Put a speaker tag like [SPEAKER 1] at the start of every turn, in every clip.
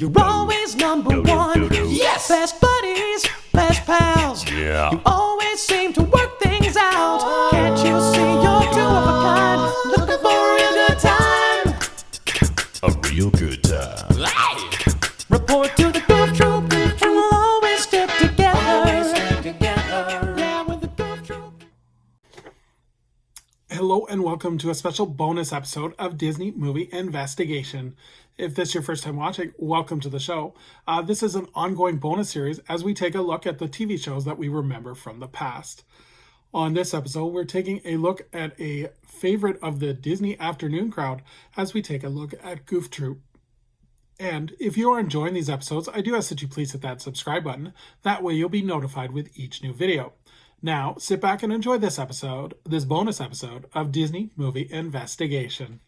[SPEAKER 1] You're always number one. Yes! Best buddies, best pals.
[SPEAKER 2] Yeah.
[SPEAKER 1] You always seem to work things out. Can't you see you're two of a kind? Looking for a real good time.
[SPEAKER 2] A real good time.
[SPEAKER 1] Report to the Goof Troop, and we'll always stick together. Yeah, with the Goof Troop.
[SPEAKER 3] Hello and welcome to a special bonus episode of Disney Movie Investigation. If this is your first time watching, welcome to the show. This is an ongoing bonus series as we take a look at the TV shows that we remember from the past. On this episode, we're taking a look at a favorite of the Disney afternoon crowd as we take a look at Goof Troop. And if you are enjoying these episodes, I do ask that you please hit that subscribe button. That way you'll be notified with each new video. Now, sit back and enjoy this bonus episode of Disney Movie Investigation.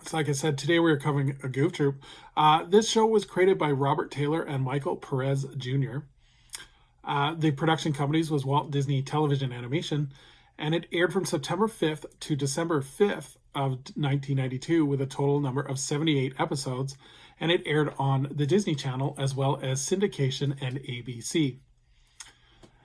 [SPEAKER 3] So like I said, today we are covering a Goof Troop. This show was created by Robert Taylor and Michael Perez Jr. The production companies was Walt Disney Television Animation, and it aired from September 5th to December 5th of 1992 with a total number of 78 episodes, and it aired on the Disney Channel as well as syndication and ABC.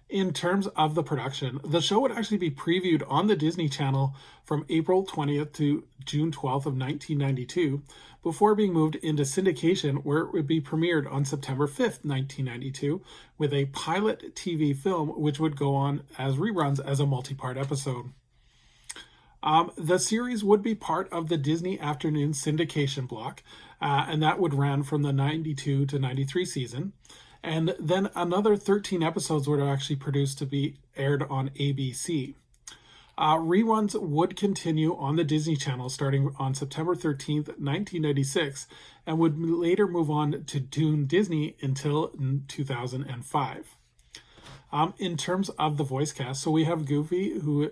[SPEAKER 3] In terms of the production, the show would actually be previewed on the Disney Channel from April 20th to June 12th of 1992 before being moved into syndication, where it would be premiered on September 5th, 1992 with a pilot TV film which would go on as reruns as a multi-part episode. The series would be part of the Disney Afternoon syndication block, and that would run from the 92 to 93 season. And then another 13 episodes were actually produced to be aired on ABC. Reruns would continue on the Disney Channel starting on September 13th, 1996, and would later move on to Toon Disney until 2005. In terms of the voice cast, so we have Goofy, who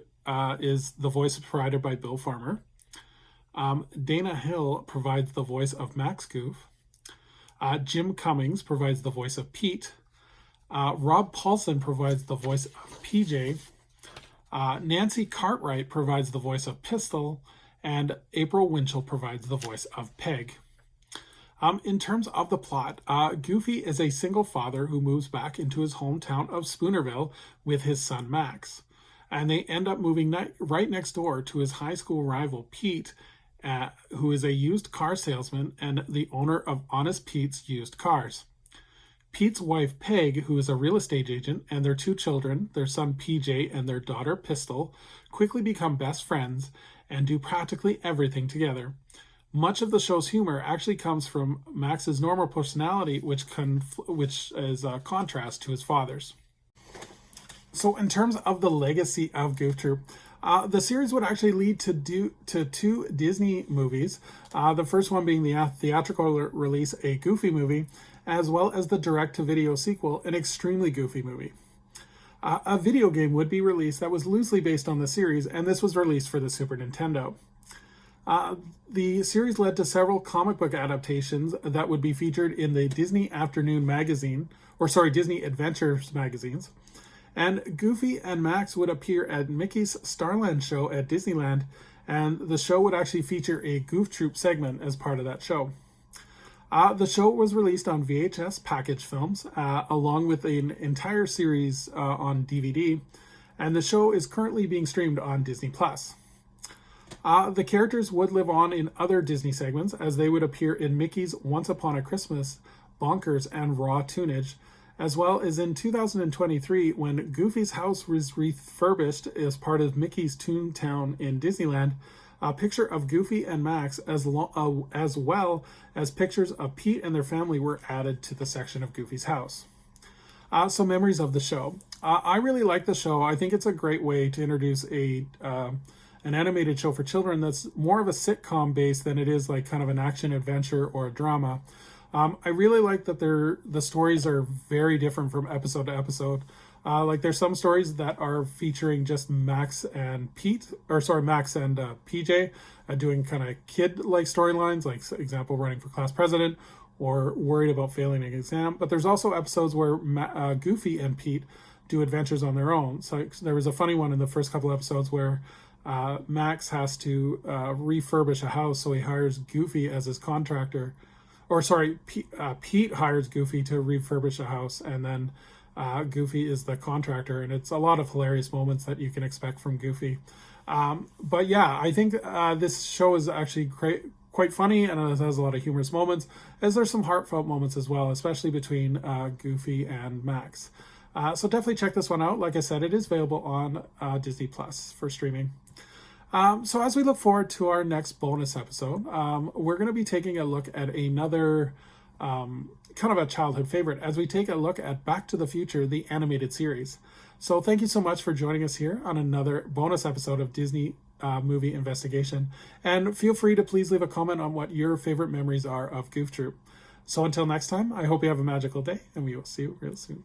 [SPEAKER 3] is the voice provided by Bill Farmer. Dana Hill provides the voice of Max Goof. Jim Cummings provides the voice of Pete. Rob Paulson provides the voice of PJ. Nancy Cartwright provides the voice of Pistol. And April Winchell provides the voice of Peg. In terms of the plot, Goofy is a single father who moves back into his hometown of Spoonerville with his son Max. And they end up moving right next door to his high school rival Pete, who is a used car salesman and the owner of Honest Pete's Used Cars. Pete's wife, Peg, who is a real estate agent, and their two children, their son PJ and their daughter Pistol, quickly become best friends and do practically everything together. Much of the show's humor actually comes from Max's normal personality, which is a contrast to his father's. So in terms of the legacy of Goof Troop, the series would actually lead to two Disney movies, the first one being the theatrical release, a Goofy movie, as well as the direct-to-video sequel, an extremely Goofy movie. A video game would be released that was loosely based on the series, and this was released for the Super Nintendo. The series led to several comic book adaptations that would be featured in the Disney Afternoon magazine, Disney Adventures magazines. And Goofy and Max would appear at Mickey's Starland show at Disneyland, and the show would actually feature a Goof Troop segment as part of that show. The show was released on VHS package films, along with an entire series on DVD, and the show is currently being streamed on Disney+. The characters would live on in other Disney segments, as they would appear in Mickey's Once Upon a Christmas, Bonkers, and Raw Toonage, as well as in 2023 when Goofy's house was refurbished as part of Mickey's Toontown in Disneyland. A picture of Goofy and Max as well as pictures of Pete and their family were added to the section of Goofy's house. So memories of the show. I really like the show. I think it's a great way to introduce an animated show for children that's more of a sitcom base than it is like kind of an action adventure or a drama. I really like that the stories are very different from episode to episode. Like there's some stories that are featuring just Max and PJ doing kind of kid-like storylines, like example running for class president or worried about failing an exam. But there's also episodes where Goofy and Pete do adventures on their own. So there was a funny one in the first couple episodes where Max has to refurbish a house, so he hires Goofy as his contractor. Or sorry, Pete hires Goofy to refurbish a house, and then Goofy is the contractor, and it's a lot of hilarious moments that you can expect from Goofy. But yeah, I think this show is actually quite funny, and it has a lot of humorous moments, as there's some heartfelt moments as well, especially between Goofy and Max. So definitely check this one out. Like I said, it is available on Disney Plus for streaming. So as we look forward to our next bonus episode, we're going to be taking a look at another kind of a childhood favorite as we take a look at Back to the Future, the animated series. So thank you so much for joining us here on another bonus episode of Disney Movie Investigation. And feel free to please leave a comment on what your favorite memories are of Goof Troop. So until next time, I hope you have a magical day, and we will see you real soon.